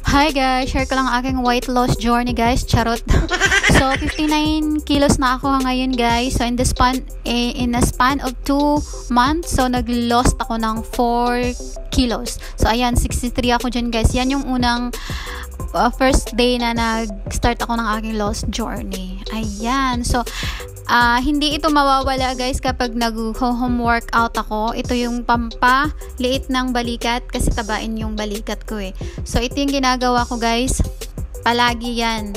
Hi guys, share ko lang ang aking weight loss journey guys, charot. So 59 kilos na ako ngayon guys. So in a span of 2 months, so nag-lost ako ng 4 kilos. So ayan, 63 ako dyan guys. Yan yung unang first day na nag-start ako ng aking loss journey. Ayan, so hindi ito mawawala guys kapag nag-home workout ako. Ito yung pampaliit ng balikat kasi tabain yung balikat ko eh. So ito yung ginagawa ko guys. Palagi yan.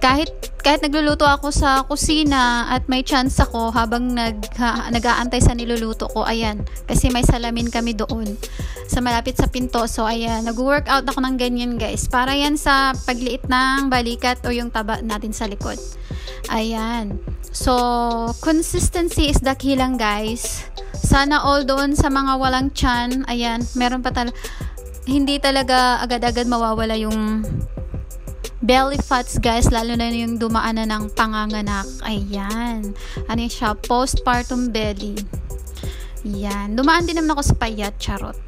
Kahit nagluluto ako sa kusina at may chance ako habang nag-aantay sa niluluto ko, ayan, kasi may salamin kami doon sa malapit sa pinto. So ayan, nag-workout ako ng ganyan guys. Para yan sa pagliit ng balikat o yung taba natin sa likod. Ayan. So, consistency is the key lang guys. Sana all doon sa mga walang tiyan, ayan, meron pa hindi talaga agad-agad mawawala yung belly fats guys, lalo na yung dumaan na ng panganganak. Ayan. Ano yun siya? Postpartum belly. Yan. Dumaan din naman ako sa payat, charot.